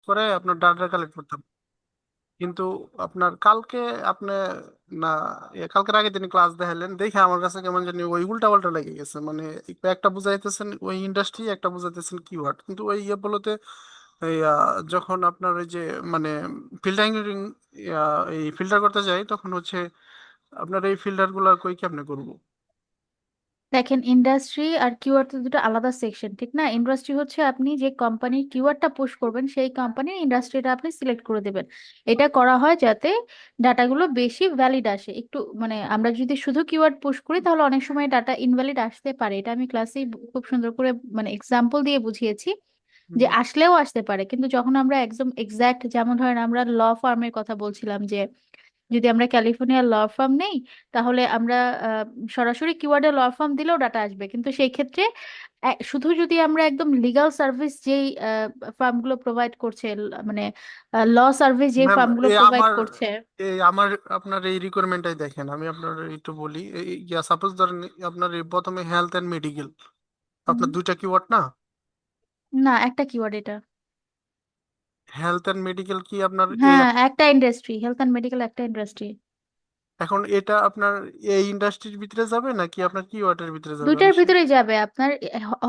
করে আপনার data collect করতাম। কিন্তু আপনার কালকে আপনি না কালকের আগে তিনি ক্লাস দেখালেন দেখে আমার কাছে কেমন জানি ওই উল্টা পাল্টা লেগে গেছে। মানে একটা বুঝাইতেছেন ওই ইন্ডাস্ট্রি, একটা বুঝাইতেছেন কিওয়ার্ড, কিন্তু ওই বলতে এই যখন আপনার ওই যে মানে ফিল্টারিং এই ফিল্টার করতে যাই তখন হচ্ছে আপনার এই ফিল্টার গুলা কই কেমনে করবো? দেখেন, ইন্ডাস্ট্রি আর কিওয়ার্ড তো দুটো আলাদা সেকশন, ঠিক না? ইন্ডাস্ট্রি হচ্ছে আপনি যে কোম্পানির কিওয়ার্ডটা পুশ করবেন সেই কোম্পানির ইন্ডাস্ট্রিটা আপনি সিলেক্ট করে দেবেন। এটা করা হয় যাতে ডাটাগুলো বেশি ভ্যালিড আসে। একটু মানে আমরা যদি শুধু কিওয়ার্ড পুশ করি তাহলে অনেক সময় ডাটা ইনভ্যালিড আসতে পারে। এটা আমি ক্লাসে খুব সুন্দর করে মানে এক্সাম্পল দিয়ে বুঝিয়েছি যে হুম। আসলেও আসতে পারে। কিন্তু যখন আমরা একদম এক্সাক্ট, যেমন ধরেন আমরা ল ফার্মের কথা বলছিলাম, যে যদি আমরা ক্যালিফোর্নিয়ার ল ফার্ম নেই তাহলে আমরা আহ, সরাসরি কিওয়ার্ডে ল ফার্ম দিলেও ডাটা আসবে। কিন্তু সেই ক্ষেত্রে শুধু যদি আমরা একদম লিগ্যাল সার্ভিস যেই ফার্মগুলো প্রোভাইড করছে, মানে ল সার্ভিস যেই ম্যাম, ফার্মগুলো এই প্রোভাইড আমার করছে। এই আমার আপনার এই রিকোয়ারমেন্টটাই দেখেন, আমি আপনার একটু বলি। সাপোজ ধরেন আপনার এই প্রথমে হেলথ এন্ড মেডিকেল, হুম। আপনার দুইটা কিওয়ার্ড না? না, একটা কিওয়ার্ড এটা। হেলথ এন্ড মেডিকেল কি আপনার এই হ্যাঁ, একটা ইন্ডাস্ট্রি, হেলথ অ্যান্ড মেডিকেল একটা ইন্ডাস্ট্রি। এখন এটা আপনার এই ইন্ডাস্ট্রির ভিতরে যাবে নাকি আপনার কিওয়ার্ডের ভিতরে যাবে? দুইটার ভিতরেই যাবে আপনার।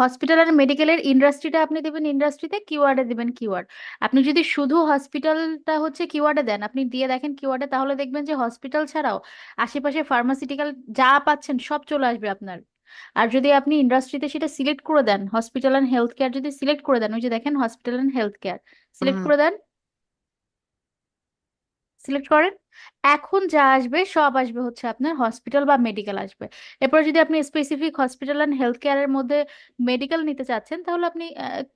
হসপিটাল আর মেডিকেলের ইন্ডাস্ট্রিটা আপনি দেবেন ইন্ডাস্ট্রিতে, কিওয়ার্ডে দিবেন কিওয়ার্ড। আপনি যদি শুধু হসপিটালটা হচ্ছে কিওয়ার্ডে দেন, আপনি দিয়ে দেখেন কিওয়ার্ডে, তাহলে দেখবেন যে হসপিটাল ছাড়াও আশেপাশে ফার্মাসিউটিক্যাল যা পাচ্ছেন সব চলে আসবে আপনার। আর যদি আপনি ইন্ডাস্ট্রিতে সেটা সিলেক্ট করে দেন, হসপিটাল অ্যান্ড হেলথ কেয়ার যদি সিলেক্ট করে দেন, ওই যে দেখেন hospital and health care select হুম। করে দেন, সিলেক্ট করেন, এখন যা আসবে সব আসবে হচ্ছে আপনার হসপিটাল বা মেডিকেল আসবে। এরপর যদি আপনি স্পেসিফিক হসপিটাল অ্যান্ড হেলথ কেয়ারের মধ্যে মেডিকেল নিতে চাচ্ছেন তাহলে আপনি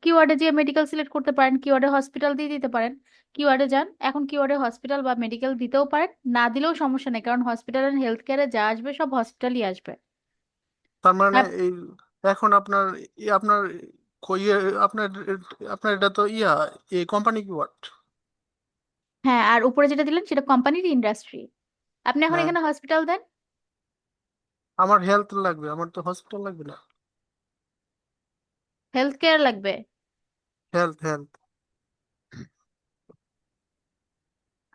কিওয়ার্ডে যে মেডিকেল সিলেক্ট করতে পারেন, কিওয়ার্ডে হসপিটাল দিয়ে দিতে পারেন। কিওয়ার্ডে যান, এখন কিওয়ার্ডে হসপিটাল বা মেডিকেল দিতেও পারেন, না দিলেও সমস্যা নেই, কারণ হসপিটাল অ্যান্ড হেলথ কেয়ারে যা আসবে সব হসপিটালই আসবে। তার মানে আপ- এই এখন আপনার আপনার ইয়ে আপনার আপনার এটা তো এই কোম্পানি কিওয়ার্ড। হ্যাঁ, আর উপরে যেটা দিলেন সেটা কোম্পানির ইন্ডাস্ট্রি। আপনি এখন হ্যাঁ, এখানে হসপিটাল দেন। আমার হেলথ লাগবে, আমার তো হসপিটাল লাগবে না। হেলথ কেয়ার লাগবে। Health health.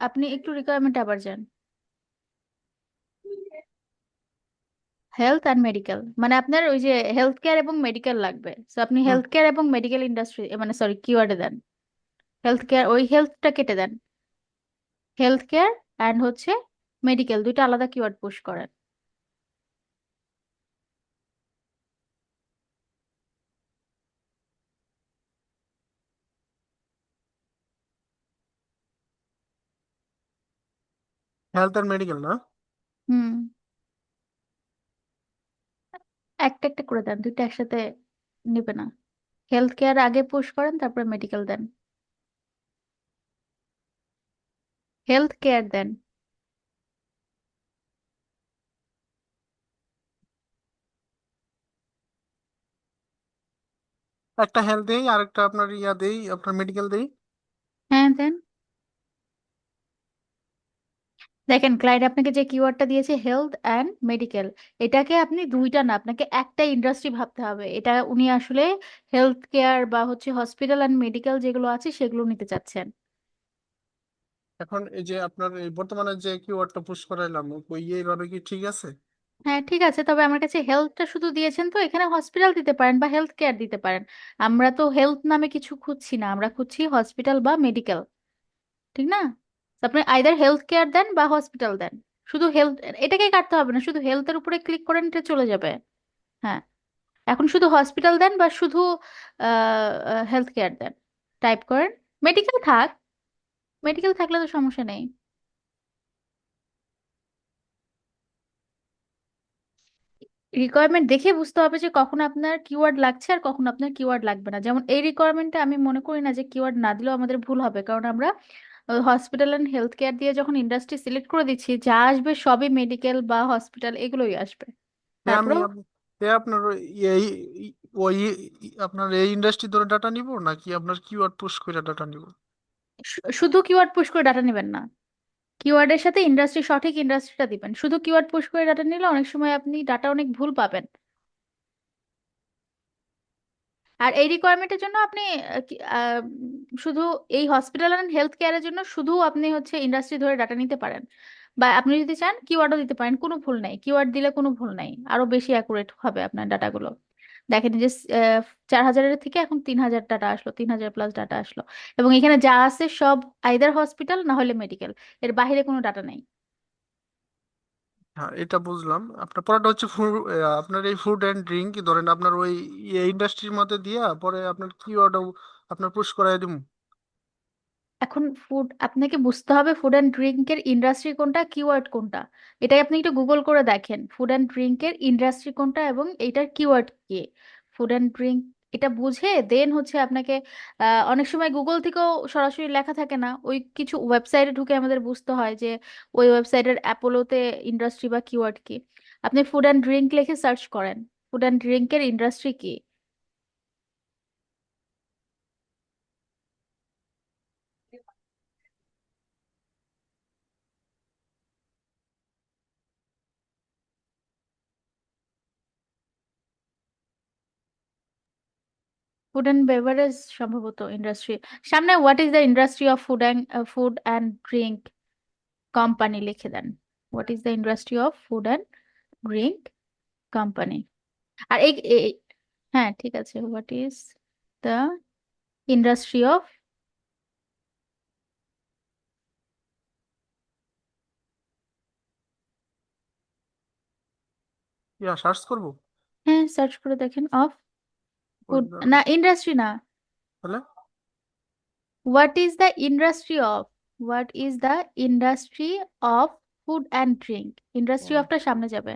আপনি একটু রিকোয়ারমেন্ট আবার যান। হেলথ অ্যান্ড মেডিকেল মানে আপনার ওই যে হেলথ কেয়ার এবং মেডিকেল লাগবে, তো আপনি হুম। হেলথ কেয়ার এবং মেডিকেল ইন্ডাস্ট্রি মানে সরি কিওয়ার্ডে দেন। হেলথ কেয়ার, ওই হেলথটা কেটে দেন। হেলথ কেয়ার অ্যান্ড হচ্ছে মেডিকেল দুইটা আলাদা কিওয়ার্ড পুশ করেন। হেলথ এন্ড মেডিকেল না? হুম, একটা একটা করে দেন, দুইটা একসাথে নিবে না। হেলথ কেয়ার আগে পুশ করেন, তারপরে মেডিকেল দেন। হেলথ কেয়ার দেন। একটা হেলথ দেই আর একটা আপনার দেই, আপনার মেডিকেল দেই। হ্যাঁ দেন। দেখেন, ক্লায়েন্ট আপনাকে যে কিওয়ার্ডটা দিয়েছে হেলথ অ্যান্ড মেডিকেল, এটাকে আপনি দুইটা না, আপনাকে একটা ইন্ডাস্ট্রি ভাবতে হবে। এটা উনি আসলে হেলথ কেয়ার বা হচ্ছে হসপিটাল অ্যান্ড মেডিকেল যেগুলো আছে সেগুলো নিতে চাচ্ছেন। এখন এই যে আপনার এই বর্তমানে যে কিওয়ার্ডটা পুশ করাইলাম ওই এইভাবে কি ঠিক আছে? হ্যাঁ ঠিক আছে, তবে আমার কাছে হেলথটা শুধু দিয়েছেন, তো এখানে হসপিটাল দিতে পারেন বা হেলথ কেয়ার দিতে পারেন। আমরা তো হেলথ নামে কিছু খুঁজছি না, আমরা খুঁজছি হসপিটাল বা মেডিকেল, ঠিক না? তো আপনি আইদার হেলথ কেয়ার দেন বা হসপিটাল দেন। শুধু হেলথ, এটাকে কাটতে হবে না, শুধু হেলথের উপরে ক্লিক করেন, এটা চলে যাবে। হ্যাঁ, এখন শুধু হসপিটাল দেন বা শুধু হেলথ কেয়ার দেন, টাইপ করেন। মেডিকেল থাক, মেডিকেল থাকলে তো সমস্যা নেই। রিকোয়ারমেন্ট দেখে বুঝতে হবে যে কখন আপনার কিওয়ার্ড লাগছে আর কখন আপনার কিওয়ার্ড লাগবে না। যেমন এই রিকোয়ারমেন্টে আমি মনে করি না যে কিওয়ার্ড না দিলেও আমাদের ভুল হবে, কারণ আমরা হসপিটাল অ্যান্ড হেলথ কেয়ার দিয়ে যখন ইন্ডাস্ট্রি সিলেক্ট করে দিচ্ছি, যা আসবে সবই মেডিকেল বা হসপিটাল এগুলোই আসবে। আমি তারপরেও আপনার এই ওই আপনার এই ইন্ডাস্ট্রি ধরে ডাটা নিব নাকি আপনার কিওয়ার্ড পুশ করে ডাটা নিব? শুধু কিওয়ার্ড পুশ করে ডাটা নেবেন না, কিওয়ার্ডের সাথে ইন্ডাস্ট্রি, সঠিক ইন্ডাস্ট্রিটা দিবেন। শুধু কিওয়ার্ড পুশ করে ডাটা নিলে অনেক সময় আপনি ডাটা অনেক ভুল পাবেন। আর এই রিকোয়ারমেন্টের জন্য আপনি শুধু এই হসপিটাল অ্যান্ড হেলথ কেয়ারের জন্য শুধু আপনি হচ্ছে ইন্ডাস্ট্রি ধরে ডাটা নিতে পারেন, বা আপনি যদি চান কিওয়ার্ডও দিতে পারেন, কোনো ভুল নাই, কিওয়ার্ড দিলে কোনো ভুল নাই, আরো বেশি অ্যাকুরেট হবে আপনার ডাটাগুলো। দেখেন যে 4,000-এর থেকে এখন 3,000 ডাটা আসলো, 3,000 প্লাস ডাটা আসলো, এবং এখানে যা আছে সব আইদার হসপিটাল না হলে মেডিকেল, এর বাইরে কোনো ডাটা নেই। হ্যাঁ, এটা বুঝলাম। আপনার পরেরটা হচ্ছে ফুড, আপনার এই ফুড অ্যান্ড ড্রিঙ্ক ধরেন আপনার ওই ইন্ডাস্ট্রির মধ্যে দিয়া পরে আপনার কিওয়ার্ড আপনার পুশ করাই দিব। এখন ফুড আপনাকে বুঝতে হবে ফুড অ্যান্ড ড্রিঙ্কের ইন্ডাস্ট্রি কোনটা, কিওয়ার্ড কোনটা। এটাই আপনি একটু গুগল করে দেখেন ফুড অ্যান্ড ড্রিঙ্কের ইন্ডাস্ট্রি কোনটা এবং এইটার কিওয়ার্ড কি। ফুড অ্যান্ড ড্রিঙ্ক এটা বুঝে দেন হচ্ছে আপনাকে অনেক সময় গুগল থেকেও সরাসরি লেখা থাকে না, ওই কিছু ওয়েবসাইটে ঢুকে আমাদের বুঝতে হয় যে ওই ওয়েবসাইটের অ্যাপোলোতে ইন্ডাস্ট্রি বা কিওয়ার্ড কি। আপনি ফুড অ্যান্ড ড্রিঙ্ক লিখে সার্চ করেন ফুড অ্যান্ড ড্রিঙ্কের ইন্ডাস্ট্রি কি। ফুড অ্যান্ড বেভারেজ সম্ভবত ইন্ডাস্ট্রি, সামনে what is the industry of food and drink company লিখে দেন। What is the industry of food and drink company. আর হ্যাঁ ঠিক আছে, what is the industry of, search করবো। হ্যাঁ সার্চ করে দেখেন, অফ ওই ফুড, না ইন্ডাস্ট্রি না, তাহলে what is the industry of, what is the industry of food and drink, industry অফটা সামনে যাবে।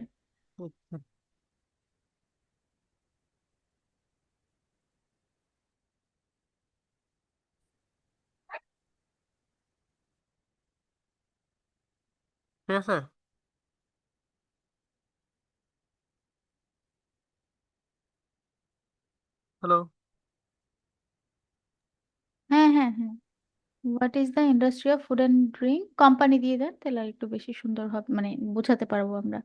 ঠিক আছে। হ্যালো। হ্যাঁ হ্যাঁ হ্যাঁ, what is the industry of food and drink company দিয়ে দেন, তাহলে আর একটু বেশি সুন্দর হবে, মানে বোঝাতে পারবো আমরা।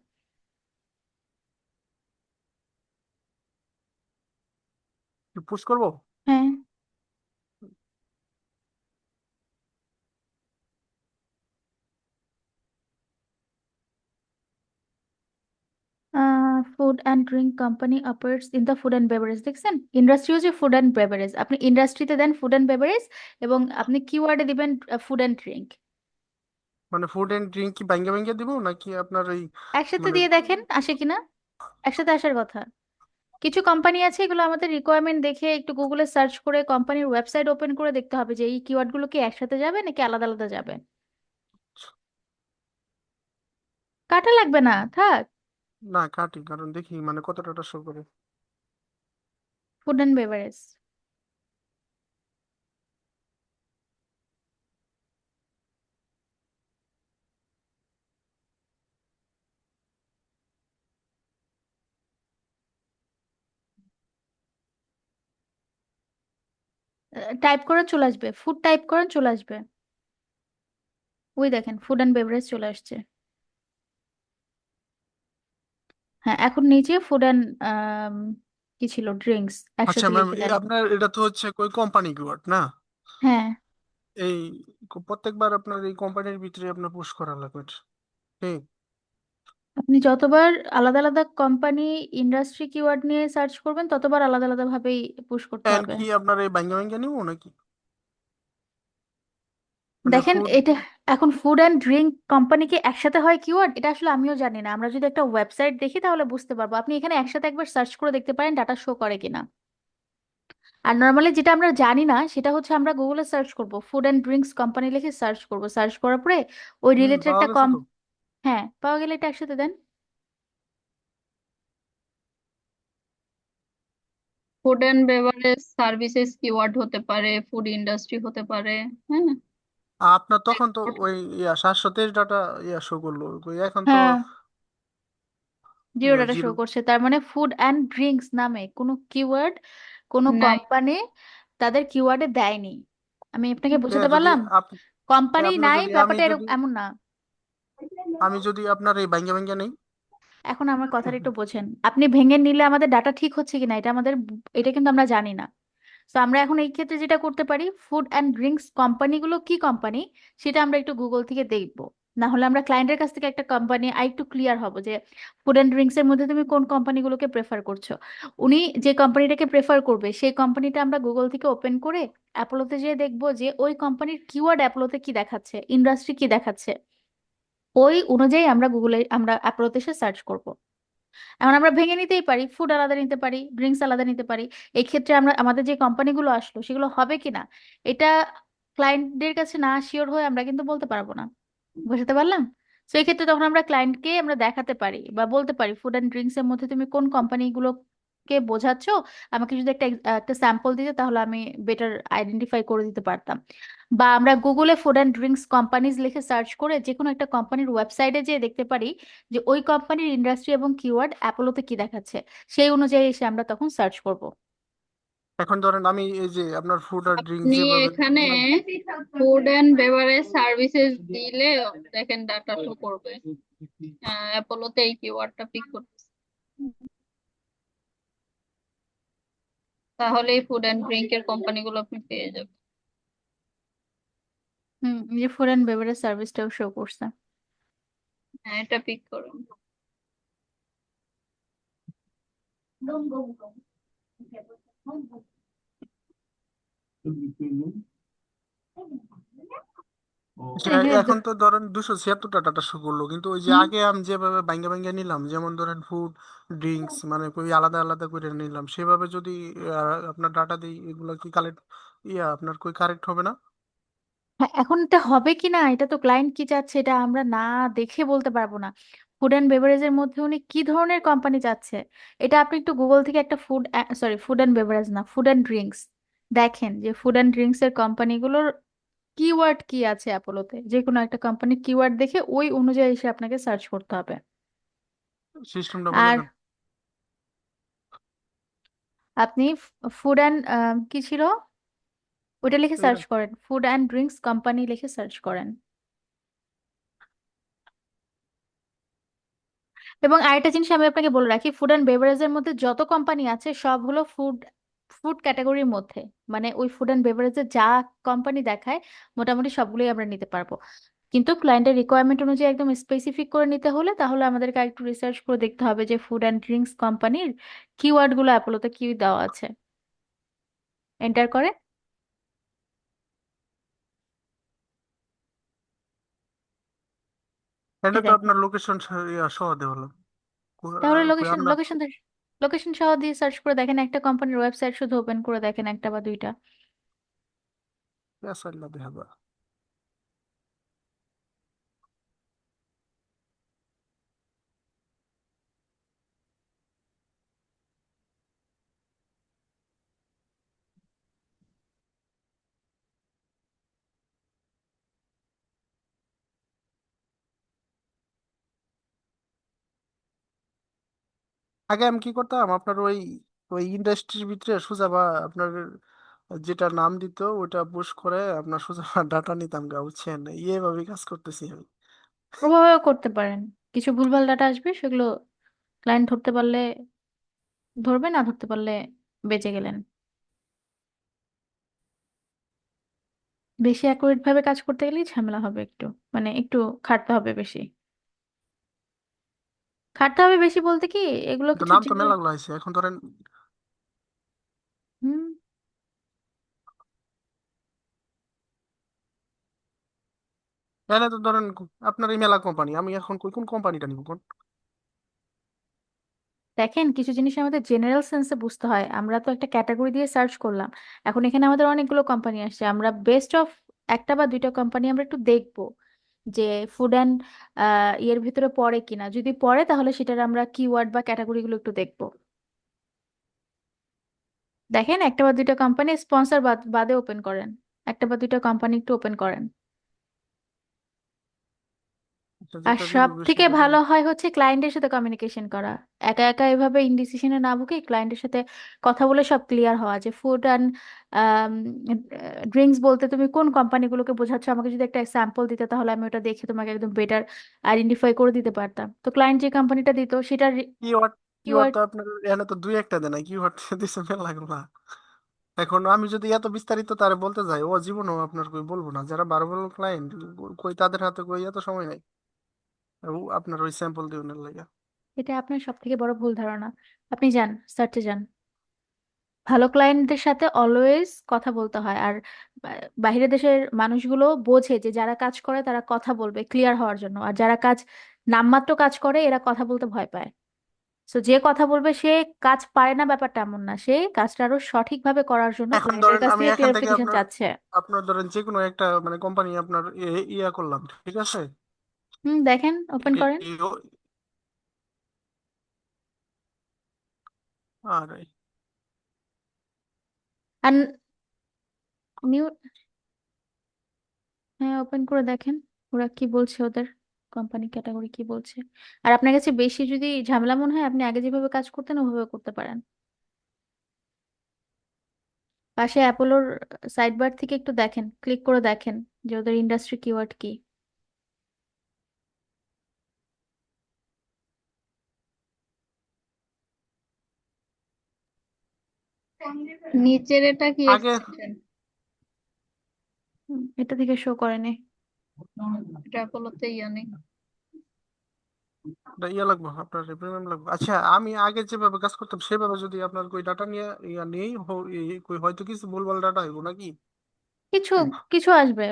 পুশ করবো। হ্যাঁ, food and drink company operates in the food and beverage, দেখছেন ইন্ডাস্ট্রি হচ্ছে ফুড অ্যান্ড বেভারেজ, আপনি ইন্ডাস্ট্রিতে দেন ফুড অ্যান্ড বেভারেজ এবং আপনি কিওয়ার্ডে দিবেন ফুড অ্যান্ড ড্রিঙ্ক। মানে ফুড এন্ড ড্রিঙ্ক কি ভাঙ্গে ভাঙ্গে দিব নাকি আপনার ওই একসাথে মানে দিয়ে দেখেন আসে কিনা, একসাথে আসার কথা। কিছু কোম্পানি আছে এগুলো আমাদের রিকোয়ারমেন্ট দেখে একটু গুগলে সার্চ করে কোম্পানির ওয়েবসাইট ওপেন করে দেখতে হবে যে এই কিওয়ার্ডগুলো কি একসাথে যাবে নাকি আলাদা আলাদা যাবে। কাটা লাগবে না, থাক। না কাটি, কারণ দেখি মানে কত টাকা শো করে। ফুড অ্যান্ড বেভারেজ টাইপ করে চলে আসবে, ফুড টাইপ করেন চলে আসবে। ওই দেখেন ফুড অ্যান্ড বেভারেজ চলে আসছে। হ্যাঁ এখন নিচে ফুড অ্যান্ড কি ছিল, ড্রিঙ্কস আচ্ছা একসাথে ম্যাম, লিখে এই দেন। আপনার এটা তো হচ্ছে ওই কোম্পানি কিওয়ার্ড না? হ্যাঁ, এই প্রত্যেকবার আপনার এই কোম্পানির ভিতরে আপনার পুশ করা লাগবে, ঠিক? আপনি যতবার আলাদা আলাদা কোম্পানি ইন্ডাস্ট্রি কিওয়ার্ড নিয়ে সার্চ করবেন ততবার আলাদা আলাদা ভাবেই পুশ করতে এন্ড হবে। কি আপনার এই ভাঙ্গে ভাঙ্গে নিব নাকি? মানে দেখেন ফুড। এটা, এখন ফুড অ্যান্ড ড্রিঙ্ক কোম্পানি কি একসাথে হয় কিওয়ার্ড, এটা আসলে আমিও জানি না, আমরা যদি একটা ওয়েবসাইট দেখি তাহলে বুঝতে পারবো, আপনি এখানে একসাথে একবার সার্চ করে দেখতে পারেন ডাটা শো করে কিনা। আর নর্মালি যেটা আমরা জানি না সেটা হচ্ছে আমরা গুগলে সার্চ করব ফুড অ্যান্ড ড্রিঙ্কস কোম্পানি লিখে সার্চ করব, সার্চ করার পরে ওই রিলেটেড পাওয়া একটা গেছে তো। হ্যাঁ পাওয়া গেলে এটা একসাথে দেন। Food and beverage services keyword হতে পারে, ফুড ইন্ডাস্ট্রি হতে পারে। হ্যাঁ, আপনার তখন তো ওই 723 ডাটা শো করলো, ওই এখন তো হ্যাঁ, জিরো ডাটা শো জিরো। করছে, তার মানে ফুড অ্যান্ড ড্রিঙ্কস নামে কোনো কিওয়ার্ড কোনো নাই। কোম্পানি তাদের কিওয়ার্ডে দেয়নি। আমি আপনাকে বোঝাতে যদি পারলাম, কোম্পানি আপনি নাই যদি আমি ব্যাপারটা যদি এমন না। আমি যদি আপনার এই ভাঙ্গে ভাঙ্গে নেই। এখন আমার কথাটা একটু বোঝেন, আপনি ভেঙে নিলে আমাদের ডাটা ঠিক হচ্ছে কিনা এটা আমাদের, এটা কিন্তু আমরা জানি না। তো আমরা এখন এই ক্ষেত্রে যেটা করতে পারি, ফুড অ্যান্ড ড্রিঙ্কস কোম্পানিগুলো কি কোম্পানি সেটা আমরা একটু গুগল থেকে দেখবো। না হলে আমরা ক্লায়েন্টের কাছ থেকে একটা কোম্পানি আর একটু ক্লিয়ার হব যে ফুড অ্যান্ড ড্রিঙ্কস এর মধ্যে তুমি কোন কোম্পানিগুলোকে প্রেফার করছো। উনি যে কোম্পানিটাকে প্রেফার করবে সেই কোম্পানিটা আমরা গুগল থেকে ওপেন করে অ্যাপোলোতে যেয়ে দেখবো যে ওই কোম্পানির কিওয়ার্ড অ্যাপোলোতে কি দেখাচ্ছে, ইন্ডাস্ট্রি কি দেখাচ্ছে, ওই অনুযায়ী আমরা গুগলে আমরা অ্যাপোলোতে এসে সার্চ করব। এখন আমরা ভেঙে নিতেই পারি, ফুড আলাদা নিতে পারি, ড্রিঙ্কস আলাদা নিতে পারি। এই ক্ষেত্রে আমরা আমাদের যে কোম্পানিগুলো আসলো সেগুলো হবে কিনা এটা ক্লায়েন্টদের কাছে না শিওর হয়ে আমরা কিন্তু বলতে পারবো না। বুঝতে পারলাম? তো এই ক্ষেত্রে তখন আমরা ক্লায়েন্টকে আমরা দেখাতে পারি বা বলতে পারি ফুড অ্যান্ড ড্রিঙ্কস এর মধ্যে তুমি কোন কোম্পানিগুলোকে বোঝাচ্ছ, আমাকে যদি একটা একটা স্যাম্পল দিতে তাহলে আমি বেটার আইডেন্টিফাই করে দিতে পারতাম। বা আমরা গুগলে ফুড অ্যান্ড ড্রিঙ্কস কোম্পানিজ লিখে সার্চ করে যে কোনো একটা কোম্পানির ওয়েবসাইটে যেয়ে দেখতে পারি যে ওই কোম্পানির ইন্ডাস্ট্রি এবং কিওয়ার্ড অ্যাপোলোতে কি দেখাচ্ছে, সেই অনুযায়ী এসে আমরা তখন সার্চ করব। এখন ধরেন আমি এই যে আপনার ফুড আর ড্রিঙ্ক আপনি যেভাবে এখানে দিলাম, ফুড অ্যান্ড বেভারেজ সার্ভিসেস দিলে দেখেন ডাটা শো করবে। অ্যাপোলোতে এই কিওয়ার্ডটা পিক করতেছে, তাহলেই ফুড অ্যান্ড ড্রিঙ্কের কোম্পানিগুলো আপনি পেয়ে যাবেন। এই যে ফুড অ্যান্ড বেভারেজ সার্ভিসটাও শো করছে। হ্যাঁ, এটা পিক করুন। তো এখানে এখন তো ধরেন 276টা ডাটা শো করলো, কিন্তু ওই যে হুম আগে আমি যেভাবে ভাঙ্গা ভাঙ্গা নিলাম, যেমন ধরেন ফুড ড্রিঙ্কস মানে কই আলাদা আলাদা করে নিলাম, সেভাবে যদি আপনার ডাটা দিই, এগুলো কি কালেক্ট আপনার কই কারেক্ট হবে না? হ্যাঁ, এখন এটা হবে কি না এটা তো ক্লায়েন্ট কি চাচ্ছে এটা আমরা না দেখে বলতে পারবো না। ফুড অ্যান্ড বেভারেজের মধ্যে উনি কি ধরনের কোম্পানি চাচ্ছে এটা আপনি একটু গুগল থেকে একটা ফুড অ্যান্ড বেভারেজ না, ফুড অ্যান্ড ড্রিঙ্কস দেখেন যে ফুড অ্যান্ড ড্রিঙ্কস এর কোম্পানিগুলোর কিওয়ার্ড কি আছে অ্যাপোলোতে, যে কোনো একটা কোম্পানির কিওয়ার্ড দেখে ওই অনুযায়ী এসে আপনাকে সার্চ করতে হবে। সিস্টেমটা বলে আর দেন। আপনি ফুড অ্যান্ড কি ছিল ওটা লিখে এটা সার্চ করেন, ফুড অ্যান্ড ড্রিঙ্কস কোম্পানি লিখে সার্চ করেন। এবং আরেকটা জিনিস আমি আপনাকে বলে রাখি, ফুড অ্যান্ড বেভারেজের মধ্যে যত কোম্পানি আছে সব হলো ফুড ফুড ক্যাটাগরির মধ্যে, মানে ওই ফুড অ্যান্ড বেভারেজে যা কোম্পানি দেখায় মোটামুটি সবগুলোই আমরা নিতে পারবো। কিন্তু ক্লায়েন্টের রিকোয়ারমেন্ট অনুযায়ী একদম স্পেসিফিক করে নিতে হলে তাহলে আমাদেরকে একটু রিসার্চ করে দেখতে হবে যে ফুড অ্যান্ড ড্রিঙ্কস কোম্পানির কিওয়ার্ড গুলো অ্যাপোলোতে কি দেওয়া আছে। এন্টার করে এটা এই তো দেখেন, আপনার লোকেশন সহ দেওয়া হলো। তাহলে কই লোকেশন আমরা লোকেশন লোকেশন সহ দিয়ে সার্চ করে দেখেন, একটা কোম্পানির ওয়েবসাইট শুধু ওপেন করে দেখেন একটা বা দুইটা। আসলে দেখা আগে আমি কি করতাম, আপনার ওই ওই ইন্ডাস্ট্রির ভিতরে সোজা বা আপনার যেটা নাম দিত ওটা পুশ করে আপনার সোজা ডাটা নিতাম গা, বুঝছেন? ভাবে কাজ করতেছি আমি। ওভাবেও করতে পারেন, কিছু ভুলভাল ডাটা আসবে সেগুলো ক্লায়েন্ট ধরতে পারলে ধরবে, না ধরতে পারলে বেঁচে গেলেন। বেশি অ্যাকুরেট ভাবে কাজ করতে গেলেই ঝামেলা হবে একটু, মানে একটু খাটতে হবে বেশি। খাটতে হবে বেশি বলতে কি, এগুলো তো কিছু নাম তো জেনারেল। মেলা গুলো আছে এখন ধরেন। হুম এখানে তো ধরেন আপনার এই মেলা কোম্পানি, আমি এখন কোন কোম্পানিটা নিব কোন? দেখেন, কিছু জিনিস আমাদের জেনারেল সেন্সে বুঝতে হয়, আমরা তো একটা ক্যাটাগরি দিয়ে সার্চ করলাম, এখন এখানে আমাদের অনেকগুলো কোম্পানি আসছে, আমরা বেস্ট অফ একটা বা দুইটা কোম্পানি আমরা একটু দেখবো যে ফুড অ্যান্ড ইয়ের ভিতরে পড়ে কিনা, যদি পড়ে তাহলে সেটার আমরা কিওয়ার্ড বা ক্যাটাগরি গুলো একটু দেখবো। দেখেন একটা বা দুইটা কোম্পানি স্পন্সর বাদে ওপেন করেন, একটা বা দুইটা কোম্পানি একটু ওপেন করেন। আর যেটা সব রিভিউ বেশি থেকে বেশি। ভালো হয় হচ্ছে ক্লায়েন্টের সাথে কমিউনিকেশন করা। একা একা এভাবে ইনডিসিশনে না ভুগে ক্লায়েন্টের সাথে কথা বলে সব ক্লিয়ার হওয়া, যে ফুড অ্যান্ড ড্রিঙ্কস বলতে তুমি কোন কোম্পানিগুলোকে বোঝাচ্ছ, আমাকে যদি একটা স্যাম্পল দিতে তাহলে আমি ওটা দেখে তোমাকে একদম বেটার আইডেন্টিফাই করে দিতে পারতাম। তো ক্লায়েন্ট যে কোম্পানিটা দিত সেটার কিওয়ার্ড কিওয়ার্ড কিওয়ার্ড। তো আপনার এখানে তো দুই একটা দেয় না, কিওয়ার্ড দিছে মেলা গুলা। এখন আমি যদি এত বিস্তারিত তারে বলতে যাই, ও জীবনও আপনার কই বলবো না। যারা বারবার ক্লায়েন্ট, কই তাদের হাতে কই এত সময় নাই ও আপনার ওই স্যাম্পল দিয়ে লাগে। এটা আপনার সব থেকে বড় ভুল ধারণা। আপনি যান, সার্চে যান। ভালো ক্লায়েন্টদের সাথে অলওয়েজ কথা বলতে হয়। আর বাইরের দেশের মানুষগুলো বোঝে যে যারা কাজ করে তারা কথা বলবে ক্লিয়ার হওয়ার জন্য, আর যারা কাজ নামমাত্র কাজ করে এরা কথা বলতে ভয় পায়। তো যে কথা বলবে সে কাজ পারে না, ব্যাপারটা এমন না, সে কাজটা আরো সঠিকভাবে করার জন্য এখন ক্লায়েন্টের ধরেন কাছ আমি থেকে এখান থেকে ক্লিয়ারিফিকেশন আপনার চাচ্ছে। আপনার ধরেন যে কোনো একটা মানে কোম্পানি আপনার ইয়া করলাম, ঠিক আছে। হুম, দেখেন, ওপেন করেন। আর আর নিউ, হ্যাঁ ওপেন করে দেখেন ওরা কি বলছে, ওদের কোম্পানি ক্যাটাগরি কি বলছে। আর আপনার কাছে বেশি যদি ঝামেলা মনে হয়, আপনি আগে যেভাবে কাজ করতেন ওভাবে করতে পারেন। পাশে অ্যাপোলোর সাইড বার থেকে একটু দেখেন, ক্লিক করে দেখেন যে ওদের ইন্ডাস্ট্রি কিওয়ার্ড কি। নিচের এটা কি আগে এক্সটেনশন? এটা থেকে শো করেনি। এটা অ্যাপোলোতে ইয়া নেই। এটা ইয়া লাগবে, আপনার প্রিমিয়াম লাগবে। আচ্ছা, আমি আগে যেভাবে কাজ করতাম সেভাবে যদি আপনার কই ডাটা নিয়ে ইয়া নেই কই হয়তো কিছু ভুলভাল ডাটা হইব নাকি? কিছু কিছু আসবে।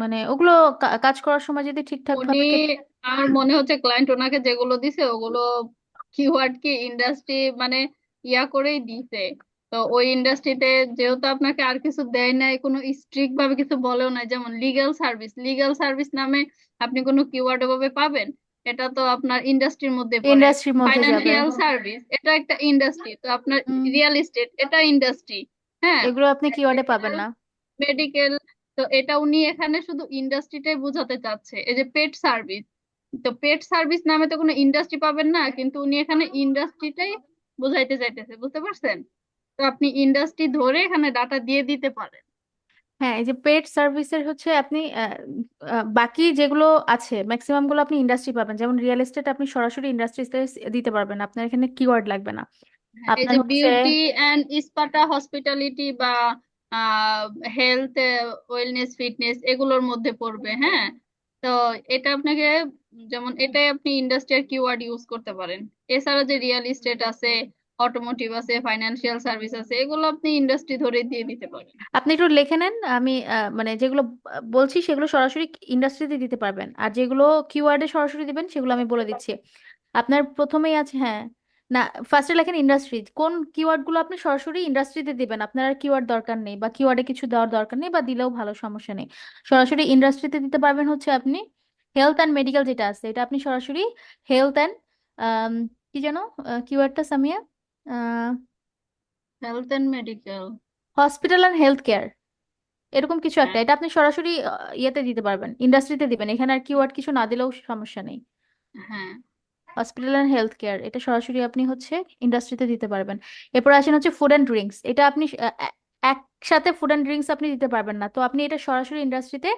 মানে ওগুলো কাজ করার সময় যদি ঠিকঠাক উনি, ভাবে আমার মনে হচ্ছে ক্লায়েন্ট ওনাকে যেগুলো দিছে ওগুলো কিওয়ার্ড কি ইন্ডাস্ট্রি মানে ইয়া করেই দিছে। তো ওই ইন্ডাস্ট্রিতে যেহেতু আপনাকে আর কিছু দেয় নাই, কোনো স্ট্রিক্ট ভাবে কিছু বলেও নাই, যেমন লিগ্যাল সার্ভিস, লিগ্যাল সার্ভিস নামে আপনি কোনো কিওয়ার্ড ওভাবে পাবেন? এটা তো আপনার ইন্ডাস্ট্রির মধ্যে পড়ে। ইন্ডাস্ট্রির মধ্যে যাবে। ফাইনান্সিয়াল সার্ভিস এটা একটা ইন্ডাস্ট্রি, তো আপনার হুম, রিয়েল এস্টেট এটা ইন্ডাস্ট্রি। হ্যাঁ, এগুলো আপনি কিওয়ার্ডে পাবেন না। মেডিকেল, তো এটা উনি এখানে শুধু ইন্ডাস্ট্রিটাই বোঝাতে চাচ্ছে। এই যে পেট সার্ভিস, তো পেট সার্ভিস নামে তো কোনো ইন্ডাস্ট্রি পাবেন না, কিন্তু উনি এখানে ইন্ডাস্ট্রিটাই বোঝাইতে চাইতেছে, বুঝতে পারছেন? তো আপনি ইন্ডাস্ট্রি ধরে এখানে ডাটা দিয়ে দিতে পারেন। হ্যাঁ, এই যে পেড সার্ভিসের হচ্ছে আপনি বাকি যেগুলো আছে ম্যাক্সিমাম গুলো আপনি ইন্ডাস্ট্রি পাবেন, যেমন রিয়েল এস্টেট আপনি সরাসরি ইন্ডাস্ট্রিতে দিতে পারবেন, আপনার এখানে কিওয়ার্ড লাগবে না। হ্যাঁ, এই আপনার যে হচ্ছে বিউটি অ্যান্ড স্পাটা, হসপিটালিটি বা হেলথ, ওয়েলনেস, ফিটনেস এগুলোর মধ্যে পড়বে। হ্যাঁ, তো এটা আপনাকে, যেমন এটাই আপনি ইন্ডাস্ট্রিয়াল কিওয়ার্ড ইউজ করতে পারেন। এছাড়া যে রিয়েল এস্টেট আছে, অটোমোটিভ আছে, ফাইন্যান্সিয়াল সার্ভিস আছে, এগুলো আপনি ইন্ডাস্ট্রি ধরে দিয়ে দিতে পারেন। আপনি একটু লিখে নেন, আমি মানে যেগুলো বলছি সেগুলো সরাসরি ইন্ডাস্ট্রিতে দিতে পারবেন, আর যেগুলো কিওয়ার্ডে সরাসরি দিবেন সেগুলো আমি বলে দিচ্ছি। আপনার প্রথমেই আছে, হ্যাঁ, না, ফার্স্টে লেখেন ইন্ডাস্ট্রি, কোন কিওয়ার্ড গুলো আপনি সরাসরি ইন্ডাস্ট্রিতে দিবেন। আপনার আর কিওয়ার্ড দরকার নেই বা কিওয়ার্ডে কিছু দেওয়ার দরকার নেই, বা দিলেও ভালো, সমস্যা নেই। সরাসরি ইন্ডাস্ট্রিতে দিতে পারবেন হচ্ছে আপনি হেলথ অ্যান্ড মেডিকেল যেটা আছে এটা আপনি সরাসরি হেলথ অ্যান্ড কি যেন কিওয়ার্ডটা Samia, health and medical. Hospital and health care, এরকম কিছু একটা, হ্যাঁ, এটা আপনি সরাসরি ইয়েতে দিতে পারবেন, ইন্ডাস্ট্রিতে দিবেন, এখানে আর কিওয়ার্ড কিছু না দিলেও সমস্যা নেই। হ্যাঁ, হসপিটাল অ্যান্ড হেলথ কেয়ার এটা সরাসরি আপনি হচ্ছে ইন্ডাস্ট্রিতে দিতে পারবেন। এরপর আসেন হচ্ছে ফুড অ্যান্ড ড্রিঙ্কস, এটা আপনি একসাথে ফুড অ্যান্ড ড্রিঙ্কস আপনি দিতে পারবেন না, তো আপনি এটা সরাসরি ইন্ডাস্ট্রিতে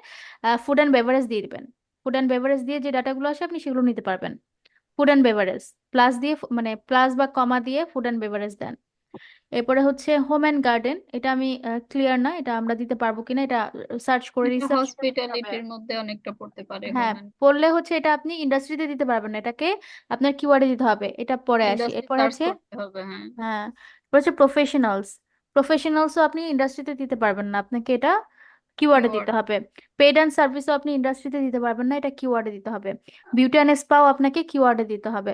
ফুড অ্যান্ড বেভারেজ দিয়ে দিবেন। ফুড অ্যান্ড বেভারেজ দিয়ে যে ডাটাগুলো আসে আপনি সেগুলো নিতে পারবেন। ফুড অ্যান্ড বেভারেজ প্লাস দিয়ে, মানে প্লাস বা কমা দিয়ে ফুড অ্যান্ড বেভারেজ দেন। এরপরে হচ্ছে হোম অ্যান্ড গার্ডেন, এটা আমি ক্লিয়ার না, এটা আমরা দিতে পারবো কিনা, এটা সার্চ করে এটা রিসার্চ করে দিতে হবে। হসপিটালিটির মধ্যে অনেকটা পড়তে পারে হ্যাঁ, হোম। পড়লে হচ্ছে এটা আপনি ইন্ডাস্ট্রিতে দিতে পারবেন না, এটাকে আপনার কিওয়ার্ডে দিতে হবে। এটা পরে আসি, ইন্ডাস্ট্রি এরপরে সার্চ হচ্ছে, করতে হবে। হ্যাঁ, হ্যাঁ, এরপর হচ্ছে প্রফেশনালস। প্রফেশনালসও আপনি ইন্ডাস্ট্রিতে দিতে পারবেন না, আপনাকে এটা কিওয়ার্ডে কিওয়ার্ড। দিতে হবে। পেড অ্যান্ড সার্ভিসও আপনি ইন্ডাস্ট্রিতে দিতে পারবেন না, এটা কিওয়ার্ডে দিতে হবে। বিউটি অ্যান্ড স্পাও আপনাকে কিওয়ার্ডে দিতে হবে।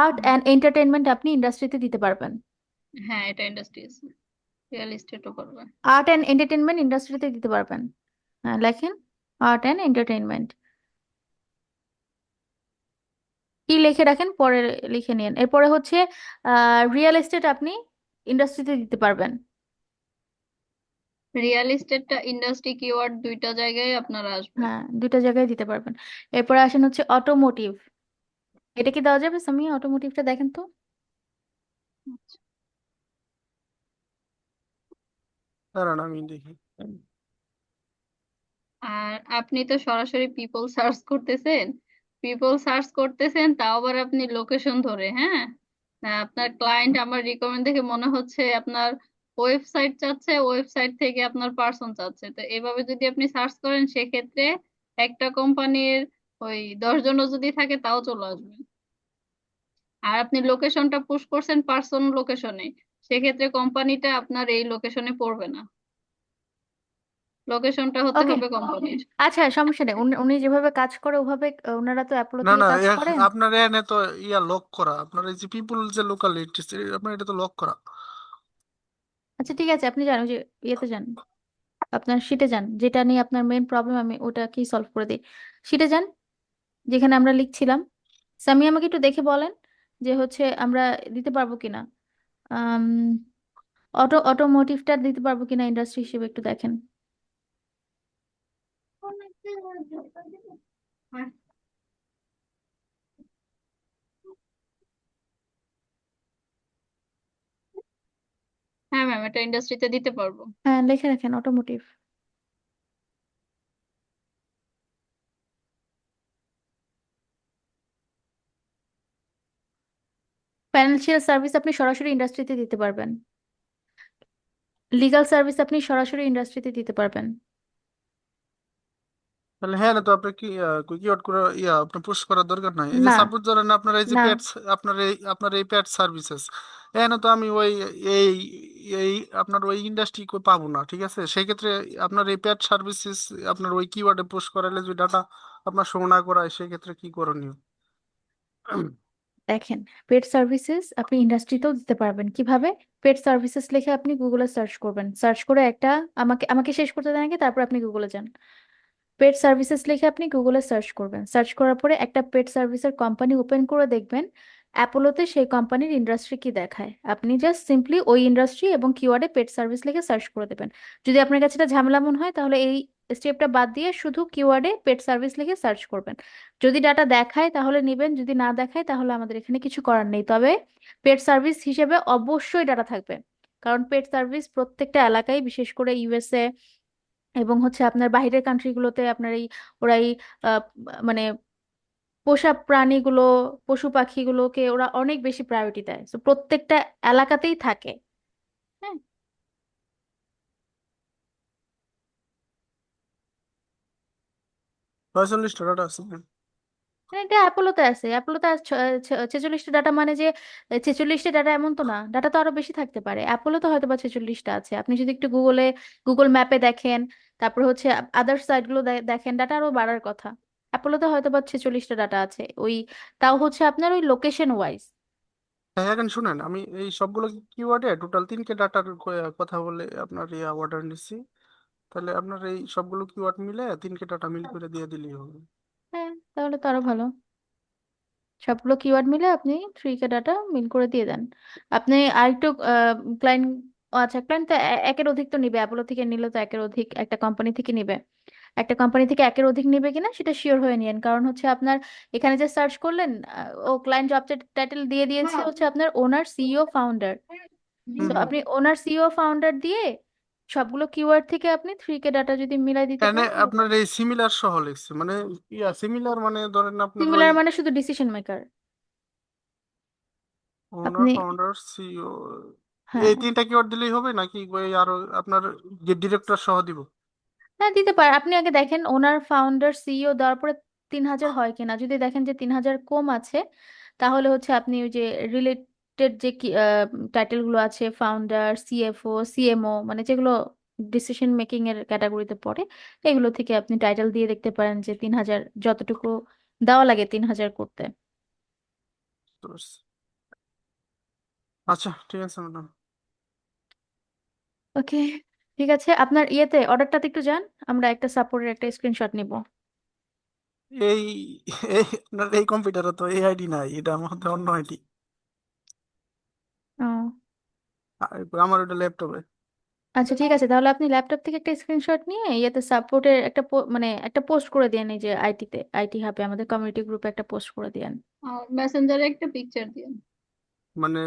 আর্ট অ্যান্ড এন্টারটেইনমেন্ট আপনি ইন্ডাস্ট্রিতে দিতে পারবেন। হ্যাঁ, এটা ইন্ডাস্ট্রি, রিয়েল এস্টেটও করবে। আর্ট অ্যান্ড এন্টারটেইনমেন্ট ইন্ডাস্ট্রিতে দিতে পারবেন। হ্যাঁ, লেখেন আর্ট অ্যান্ড এন্টারটেইনমেন্ট, কি লিখে রাখেন, পরে লিখে নিন। এরপরে হচ্ছে রিয়েল এস্টেট আপনি ইন্ডাস্ট্রিতে দিতে পারবেন। রিয়েল এস্টেটটা ইন্ডাস্ট্রি কিওয়ার্ড দুইটা জায়গায় আপনার আসবে। হ্যাঁ, দুইটা জায়গায় দিতে পারবেন। এরপরে আসেন হচ্ছে অটোমোটিভ। এটা কি দেওয়া যাবে সামি? অটোমোটিভটা দেখেন তো। দাঁড়ান আমি দেখি। আর আপনি তো সরাসরি পিপল সার্চ করতেছেন, পিপল সার্চ করতেছেন তাও আবার আপনি লোকেশন ধরে, হ্যাঁ। আপনার ক্লায়েন্ট আমার রিকমেন্ড দেখে মনে হচ্ছে আপনার ওয়েবসাইট চাচ্ছে, ওয়েবসাইট থেকে আপনার পার্সন চাচ্ছে। তো এভাবে যদি আপনি সার্চ করেন সেক্ষেত্রে একটা কোম্পানির ওই 10 জনও যদি থাকে তাও চলে আসবে। আর আপনি লোকেশনটা পুশ করছেন পার্সন লোকেশনে, সেক্ষেত্রে কোম্পানিটা আপনার এই লোকেশনে পড়বে না, লোকেশনটা হতে ওকে, হবে কোম্পানির। আচ্ছা সমস্যা নেই। উনি উনি যেভাবে কাজ করে ওভাবে ওনারা তো অ্যাপোলো না থেকে না, কাজ করেন। আপনার এনে তো লক করা, আপনার এই যে পিপুল যে লোকালিটি, আপনার এটা তো লক করা। আচ্ছা ঠিক আছে, আপনি যান ওই যে ইয়েতে যান, আপনার শিটে যান, যেটা নিয়ে আপনার মেইন প্রবলেম, আমি ওটা কি সলভ করে দিই। শিটে যান, যেখানে আমরা লিখছিলাম। সামি আমাকে একটু দেখে বলেন যে হচ্ছে আমরা দিতে পারবো কিনা, আম, অটোমোটিভটা দিতে পারবো কিনা ইন্ডাস্ট্রি হিসেবে, একটু দেখেন। হ্যাঁ ম্যাম, এটা ইন্ডাস্ট্রিতে দিতে পারবো। হ্যাঁ, লিখে রাখেন অটোমোটিভ। ফাইন্যান্সিয়াল সার্ভিস আপনি সরাসরি ইন্ডাস্ট্রিতে দিতে পারবেন। লিগ্যাল সার্ভিস আপনি সরাসরি ইন্ডাস্ট্রিতে দিতে পারবেন। তাহলে হ্যাঁ, না তো আপনার কি কিওয়ার্ড করে আপনার পুশ করার দরকার নাই। এই যে না, সাপোজ ধরেন আপনার এই যে না, পেটস, আপনার এই পেট সার্ভিসেস, এখানে তো আমি ওই এই এই আপনার ওই ইন্ডাস্ট্রি কই পাবো না, ঠিক আছে। সেই ক্ষেত্রে আপনার এই পেট সার্ভিসেস আপনার ওই কিওয়ার্ডে পুশ করালে যদি ডাটা আপনার শো না করায়, সেই ক্ষেত্রে কি করণীয়? দেখেন, পেট সার্ভিসেস আপনি ইন্ডাস্ট্রিতেও দিতে পারবেন। কিভাবে? পেট সার্ভিসেস লিখে আপনি গুগলে সার্চ করবেন, সার্চ করে একটা, আমাকে আমাকে শেষ করতে দেন আগে, তারপর আপনি গুগলে যান। পেট সার্ভিসেস লিখে আপনি গুগলে সার্চ করবেন, সার্চ করার পরে একটা পেট সার্ভিসের কোম্পানি ওপেন করে দেখবেন অ্যাপোলোতে সেই কোম্পানির ইন্ডাস্ট্রি কি দেখায়। আপনি জাস্ট সিম্পলি ওই ইন্ডাস্ট্রি এবং কিওয়ার্ডে পেট সার্ভিস লিখে সার্চ করে দেবেন। যদি আপনার কাছে এটা ঝামেলা মনে হয় তাহলে এই স্টেপটা বাদ দিয়ে শুধু কিওয়ার্ডে পেট সার্ভিস লিখে সার্চ করবেন। যদি ডাটা দেখায় তাহলে নেবেন, যদি না দেখায় তাহলে আমাদের এখানে কিছু করার নেই। তবে পেট সার্ভিস হিসেবে অবশ্যই ডাটা থাকবে, কারণ পেট সার্ভিস প্রত্যেকটা এলাকায়, বিশেষ করে ইউএসএ এবং হচ্ছে আপনার বাইরের কান্ট্রিগুলোতে আপনার এই ওরা এই আহ, মানে পোষা প্রাণীগুলো, পশু পাখিগুলোকে ওরা অনেক বেশি প্রায়োরিটি দেয়, তো প্রত্যেকটা এলাকাতেই থাকে। হ্যাঁ, 45টা ডাটা আছে। মানে এটা অ্যাপোলোতে আছে, অ্যাপোলোতে 46টা ডাটা, মানে যে 46টা ডাটা এমন তো না, ডাটা তো আরো বেশি থাকতে পারে। অ্যাপোলোতে হয়তো বা 46টা আছে, আপনি যদি একটু গুগল ম্যাপে দেখেন, তারপর হচ্ছে আদার সাইট গুলো দেখেন, ডাটা আরো বাড়ার কথা। অ্যাপোলোতে হয়তো বা 46টা ডাটা আছে, ওই তাও হচ্ছে আপনার ওই লোকেশন ওয়াইজ। হ্যাঁ, এখন শুনেন, আমি এই সবগুলো কিওয়ার্ডে টোটাল 3কে ডাটার কথা বলে আপনার অর্ডার নিচ্ছি। তাহলে আপনার এই সবগুলো কিওয়ার্ড মিলে 3কে ডাটা মিল করে দিয়ে দিলেই হবে। হ্যাঁ, তাহলে তো আরো ভালো। সবগুলো কিওয়ার্ড মিলে আপনি 3K ডাটা মিল করে দিয়ে দেন। আপনি আরেকটু ক্লায়েন্ট, আচ্ছা ক্লায়েন্ট তো একের অধিক তো নিবে, অ্যাপোলো থেকে নিলে তো একের অধিক, একটা কোম্পানি থেকে নিবে। একটা কোম্পানি থেকে একের অধিক নিবে কিনা সেটা শিওর হয়ে নিন, কারণ হচ্ছে আপনার এখানে যে সার্চ করলেন, ও ক্লায়েন্ট জব টাইটেল দিয়ে দিয়েছে হচ্ছে আপনার ওনার, সিইও, ফাউন্ডার। হুম তো হুম। আপনি ওনার, সিইও, ফাউন্ডার দিয়ে সবগুলো কিওয়ার্ড থেকে আপনি 3K ডাটা যদি মিলাই দিতে এনে পারেন। আপনার এই সিমিলার সহ লিখছে, মানে সিমিলার মানে ধরেন আপনার ওই সিমিলার মানে শুধু ডিসিশন মেকার। ওনার, আপনি, ফাউন্ডার, সিইও, হ্যাঁ, এই 3টা কিওয়ার্ড দিলেই হবে নাকি ওই আরো আপনার ডিরেক্টর সহ দিব? হ্যাঁ দিতে পারে। আপনি আগে দেখেন ওনার, ফাউন্ডার, সিইও দেওয়ার পরে 3,000 হয় কিনা। যদি দেখেন যে 3,000 কম আছে, তাহলে হচ্ছে আপনি ওই যে রিলেটেড যে টাইটেল গুলো আছে, ফাউন্ডার, সিএফও, সিএমও, মানে যেগুলো ডিসিশন মেকিং এর ক্যাটাগরিতে পড়ে, এগুলো থেকে আপনি টাইটেল দিয়ে দেখতে পারেন যে 3,000 যতটুকু দেওয়া লাগে 3,000 করতে। বুঝতে পারছি। আচ্ছা ঠিক আছে ম্যাডাম। ওকে, ঠিক আছে। আপনার ইয়েতে অর্ডারটাতে একটু যান, আমরা একটা সাপোর্টের একটা স্ক্রিনশট নিব। এই এই আপনার এই কম্পিউটারে তো এই আইডি নাই, এটা আমার মধ্যে অন্য আইডি। ও, আমার ওটা ল্যাপটপে। আচ্ছা ঠিক আছে, তাহলে আপনি ল্যাপটপ থেকে একটা স্ক্রিনশট নিয়ে ইয়েতে সাপোর্টের একটা মানে একটা পোস্ট করে দিয়েন, এই যে আইটি হাবে আমাদের কমিউনিটি গ্রুপে একটা পোস্ট করে দিয়েন। মেসেঞ্জারে একটা পিকচার দিন। মানে